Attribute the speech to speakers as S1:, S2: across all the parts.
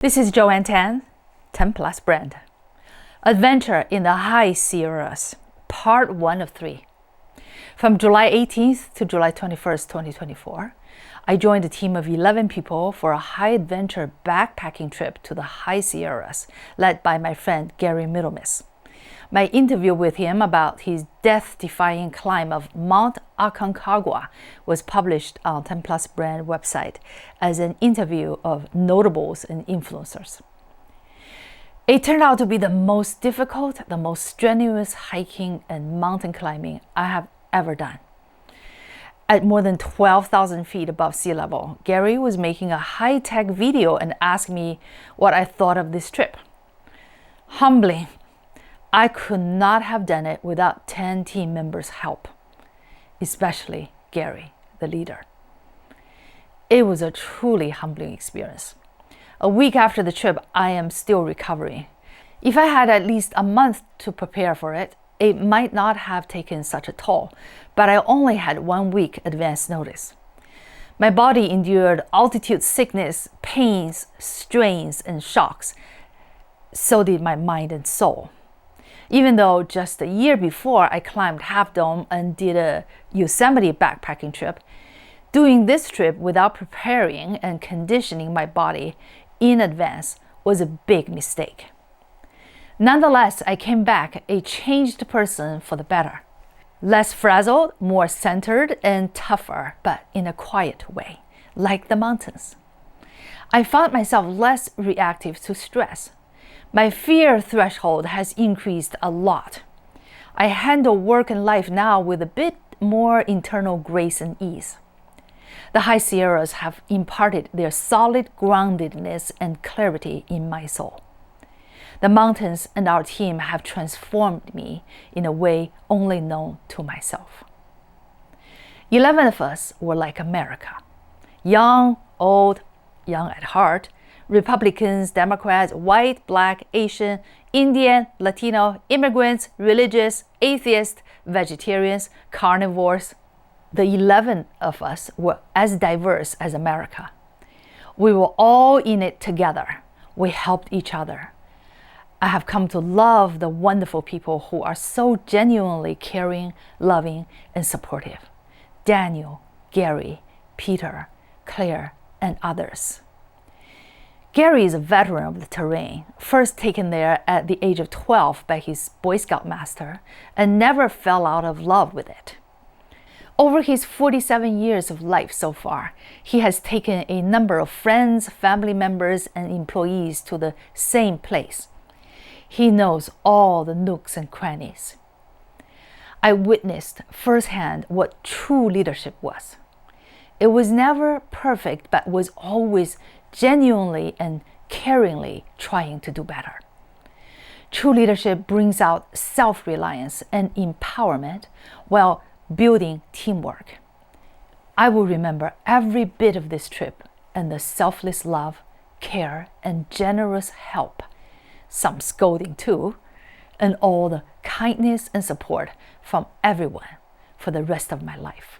S1: This is Joanne Tan, 10 Plus Brand. Adventure in the High Sierras, Part 1 of 3. From July 18th to July 21st, 2024, I joined a team of 11 people for a high-adventure backpacking trip to the High Sierras, led by my friend Gary Middlemiss. My interview with him about his death-defying climb of Mount Aconcagua was published on 10 Plus Brand website as an interview of notables and influencers. It turned out to be the most difficult, the most strenuous hiking and mountain climbing I have ever done. At more than 12,000 feet above sea level, Gary was making a high-tech video and asked me what I thought of this trip. Humbling. I could not have done it without 10 team members' help, especially Gary, the leader. It was a truly humbling experience. A week after the trip, I am still recovering. If I had at least a month to prepare for it, it might not have taken such a toll, but I only had 1 week advance notice. My body endured altitude sickness, pains, strains, and shocks. So did my mind and soul. Even though just a year before I climbed Half Dome and did a Yosemite backpacking trip, doing this trip without preparing and conditioning my body in advance was a big mistake. Nonetheless, I came back a changed person for the better. Less frazzled, more centered, and tougher, but in a quiet way, like the mountains. I found myself less reactive to stress. My fear threshold has increased a lot. I handle work and life now with a bit more internal grace and ease. The High Sierras have imparted their solid groundedness and clarity in my soul. The mountains and our team have transformed me in a way only known to myself. 11 of us were like America. Young, old, young at heart, Republicans, Democrats, white, black, Asian, Indian, Latino, immigrants, religious, atheists, vegetarians, carnivores. The 11 of us were as diverse as America. We were all in it together. We helped each other. I have come to love the wonderful people who are so genuinely caring, loving, and supportive. Daniel, Gary, Peter, Claire, and others. Gary is a veteran of the terrain, first taken there at the age of 12 by his Boy Scout master, and never fell out of love with it. Over his 47 years of life so far, he has taken a number of friends, family members, and employees to the same place. He knows all the nooks and crannies. I witnessed firsthand what true leadership was. It was never perfect, but was always genuinely and caringly trying to do better. True leadership brings out self-reliance and empowerment while building teamwork. I will remember every bit of this trip and the selfless love, care, and generous help, some scolding too, and all the kindness and support from everyone for the rest of my life.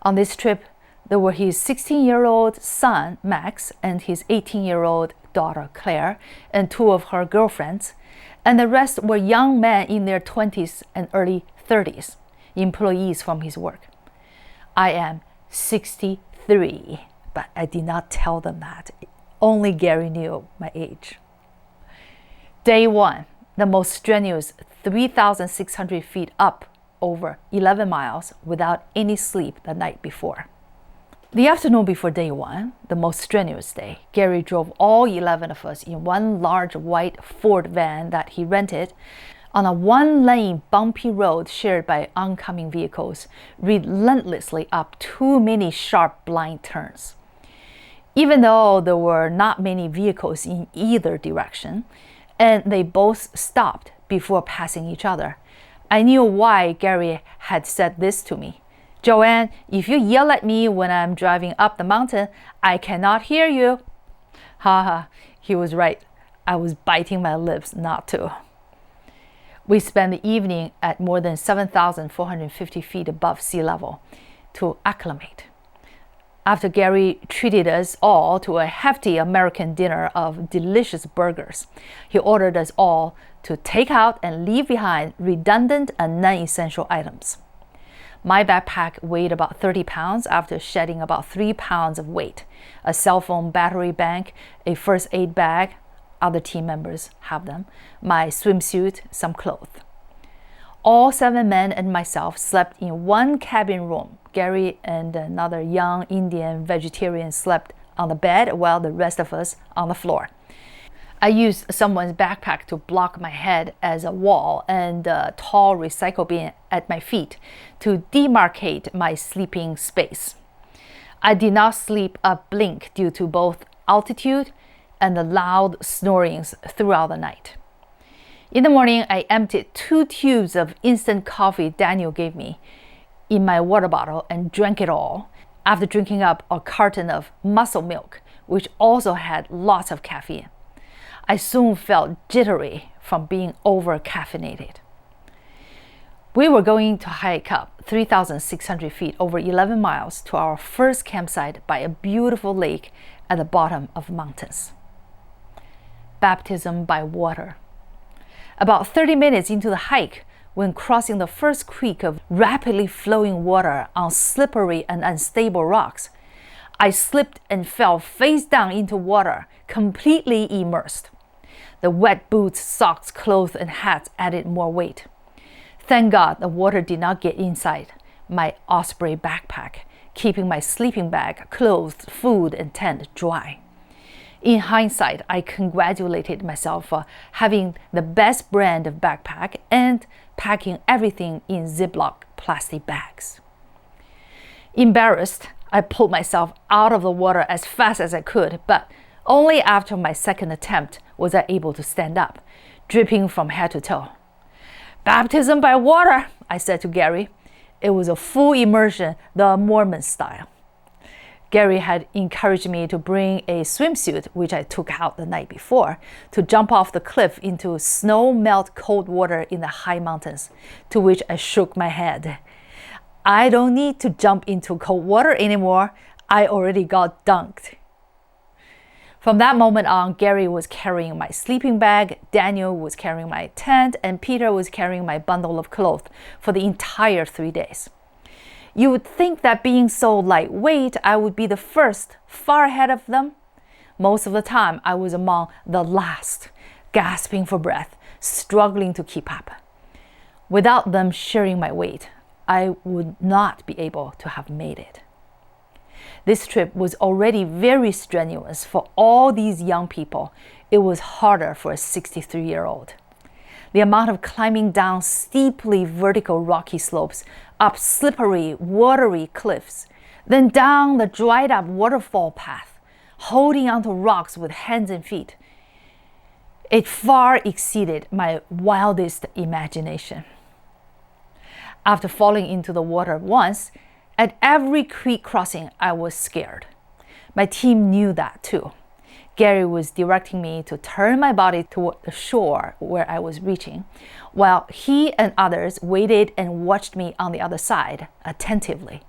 S1: On this trip, there were his 16-year-old son, Max, and his 18-year-old daughter, Claire, and 2 of her girlfriends, and the rest were young men in their 20s and early 30s, employees from his work. I am 63, but I did not tell them that. Only Gary knew my age. Day 1, the most strenuous 3,600 feet up over 11 miles without any sleep the night before. The afternoon before day 1, the most strenuous day, Gary drove all 11 of us in one large white Ford van that he rented on a 1-lane bumpy road shared by oncoming vehicles, relentlessly up too many sharp blind turns. Even though there were not many vehicles in either direction, and they both stopped before passing each other, I knew why Gary had said this to me. Joanne, if you yell at me when I'm driving up the mountain, I cannot hear you. Haha, he was right. I was biting my lips not to. We spent the evening at more than 7,450 feet above sea level to acclimate. After Gary treated us all to a hefty American dinner of delicious burgers, he ordered us all to take out and leave behind redundant and non-essential items. My backpack weighed about 30 pounds after shedding about 3 pounds of weight, a cell phone battery bank, a first aid bag, other team members have them, my swimsuit, some clothes. All 7 men and myself slept in one cabin room. Gary and another young Indian vegetarian slept on the bed while the rest of us on the floor. I used someone's backpack to block my head as a wall and a tall recycle bin at my feet to demarcate my sleeping space. I did not sleep a blink due to both altitude and the loud snorings throughout the night. In the morning, I emptied 2 tubes of instant coffee Daniel gave me in my water bottle and drank it all, after drinking up a carton of muscle milk, which also had lots of caffeine. I soon felt jittery from being over-caffeinated. We were going to hike up 3,600 feet over 11 miles to our first campsite by a beautiful lake at the bottom of mountains. Baptism by water. About 30 minutes into the hike, when crossing the first creek of rapidly flowing water on slippery and unstable rocks, I slipped and fell face down into water, completely immersed. The wet boots, socks, clothes, and hats added more weight. Thank God the water did not get inside my Osprey backpack, keeping my sleeping bag, clothes, food, and tent dry. In hindsight, I congratulated myself for having the best brand of backpack and packing everything in Ziploc plastic bags. Embarrassed, I pulled myself out of the water as fast as I could, but only after my second attempt was I able to stand up, dripping from head to toe. Baptism by water, I said to Gary. It was a full immersion, the Mormon style. Gary had encouraged me to bring a swimsuit, which I took out the night before, to jump off the cliff into snow-melt cold water in the high mountains, to which I shook my head. I don't need to jump into cold water anymore. I already got dunked. From that moment on, Gary was carrying my sleeping bag, Daniel was carrying my tent, and Peter was carrying my bundle of clothes for the entire 3 days. You would think that being so lightweight, I would be the first, far ahead of them. Most of the time, I was among the last, gasping for breath, struggling to keep up. Without them sharing my weight, I would not be able to have made it. This trip was already very strenuous for all these young people. It was harder for a 63-year-old. The amount of climbing down steeply vertical rocky slopes, up slippery, watery cliffs, then down the dried-up waterfall path, holding onto rocks with hands and feet. It far exceeded my wildest imagination. After falling into the water once, at every creek crossing, I was scared. My team knew that too. Gary was directing me to turn my body toward the shore where I was reaching, while he and others waited and watched me on the other side attentively.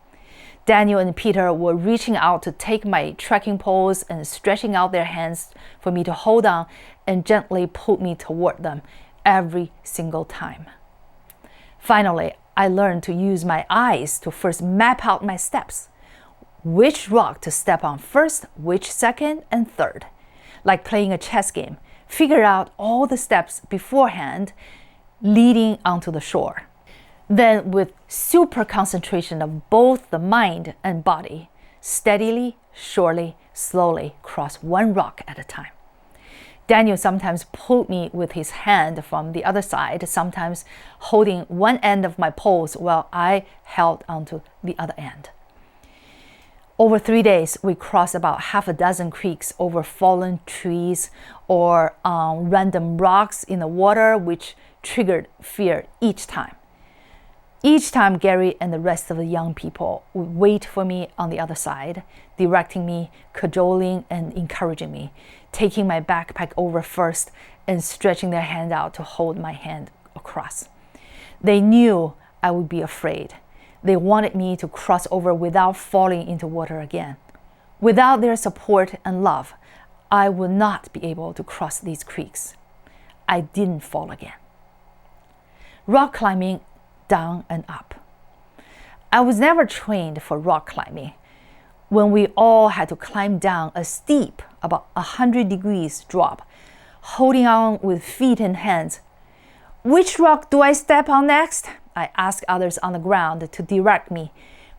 S1: Daniel and Peter were reaching out to take my trekking poles and stretching out their hands for me to hold on and gently pull me toward them every single time. Finally, I learned to use my eyes to first map out my steps. Which rock to step on first, which second, and third. Like playing a chess game, figure out all the steps beforehand, leading onto the shore. Then, with super concentration of both the mind and body, steadily, surely, slowly cross one rock at a time. Daniel sometimes pulled me with his hand from the other side, sometimes holding one end of my poles while I held onto the other end. Over 3 days, we crossed about half a dozen creeks over fallen trees or on random rocks in the water, which triggered fear each time. Each time, Gary and the rest of the young people would wait for me on the other side, directing me, cajoling and encouraging me, taking my backpack over first and stretching their hand out to hold my hand across. They knew I would be afraid. They wanted me to cross over without falling into water again. Without their support and love, I would not be able to cross these creeks. I didn't fall again. Rock climbing down and up. I was never trained for rock climbing. When we all had to climb down a steep, about 100 degrees drop, holding on with feet and hands. Which rock do I step on next? I asked others on the ground to direct me,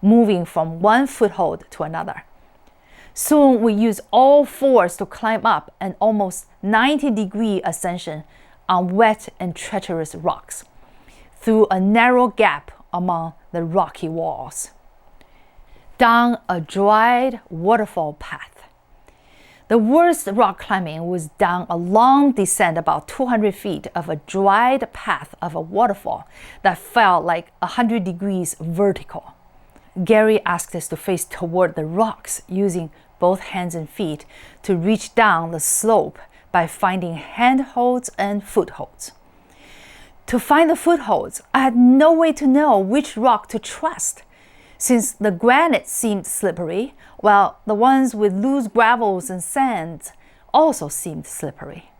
S1: moving from one foothold to another. Soon we used all fours to climb up an almost 90-degree ascension on wet and treacherous rocks, through a narrow gap among the rocky walls, down a dried waterfall path. The worst rock climbing was down a long descent about 200 feet of a dried path of a waterfall that felt like 100 degrees vertical. Gary asked us to face toward the rocks using both hands and feet to reach down the slope by finding handholds and footholds. To find the footholds, I had no way to know which rock to trust, since the granite seemed slippery, while the ones with loose gravels and sands also seemed slippery.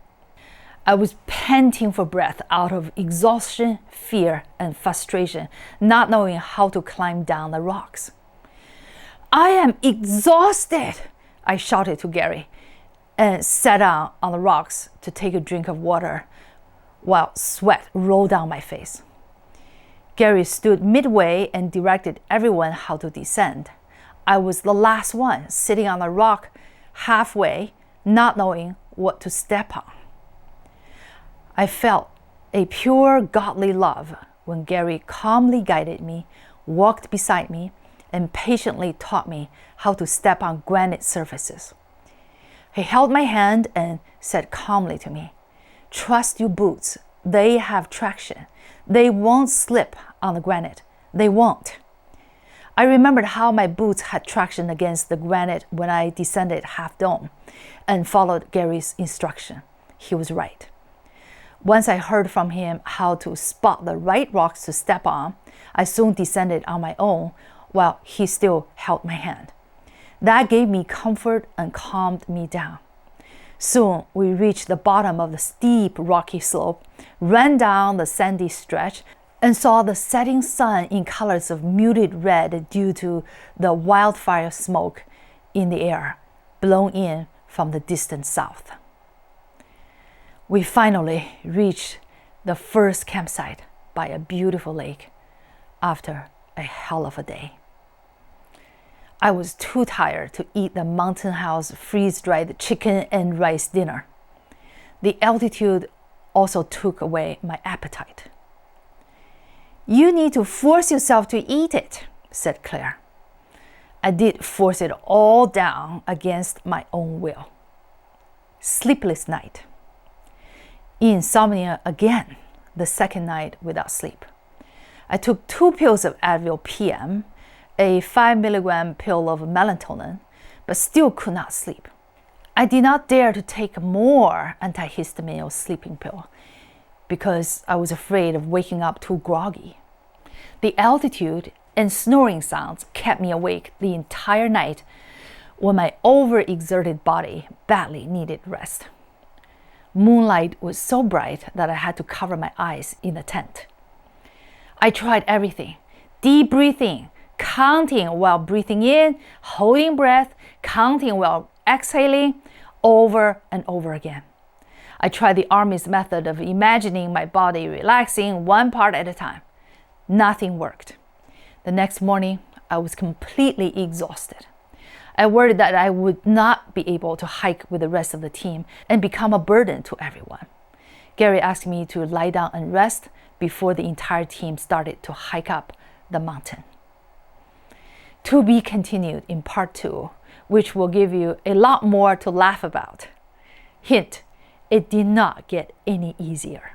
S1: I was panting for breath out of exhaustion, fear, and frustration, not knowing how to climb down the rocks. I am exhausted, I shouted to Gary, and sat down on the rocks to take a drink of water while sweat rolled down my face. Gary stood midway and directed everyone how to descend. I was the last one, sitting on a rock halfway, not knowing what to step on. I felt a pure godly love when Gary calmly guided me, walked beside me, and patiently taught me how to step on granite surfaces. He held my hand and said calmly to me, "Trust your boots. They have traction. They won't slip on the granite. They won't." I remembered how my boots had traction against the granite when I descended Half Dome and followed Gary's instruction. He was right. Once I heard from him how to spot the right rocks to step on, I soon descended on my own while he still held my hand. That gave me comfort and calmed me down. Soon we reached the bottom of the steep rocky slope, ran down the sandy stretch, and saw the setting sun in colors of muted red due to the wildfire smoke in the air, blown in from the distant south. We finally reached the first campsite by a beautiful lake after a hell of a day. I was too tired to eat the mountain house freeze-dried chicken and rice dinner. The altitude also took away my appetite. "You need to force yourself to eat it," said Claire. I did force it all down against my own will. Sleepless night. Insomnia again, the second night without sleep. I took 2 pills of Advil PM, a 5 milligram pill of melatonin, but still could not sleep. I did not dare to take more antihistamine or sleeping pill because I was afraid of waking up too groggy. The altitude and snoring sounds kept me awake the entire night when my overexerted body badly needed rest. Moonlight was so bright that I had to cover my eyes in the tent. I tried everything: deep breathing, counting while breathing in, holding breath, counting while exhaling, over and over again. I tried the Army's method of imagining my body relaxing one part at a time. Nothing worked. The next morning, I was completely exhausted. I worried that I would not be able to hike with the rest of the team and become a burden to everyone. Gary asked me to lie down and rest before the entire team started to hike up the mountain. To be continued in part 2, which will give you a lot more to laugh about. Hint, it did not get any easier.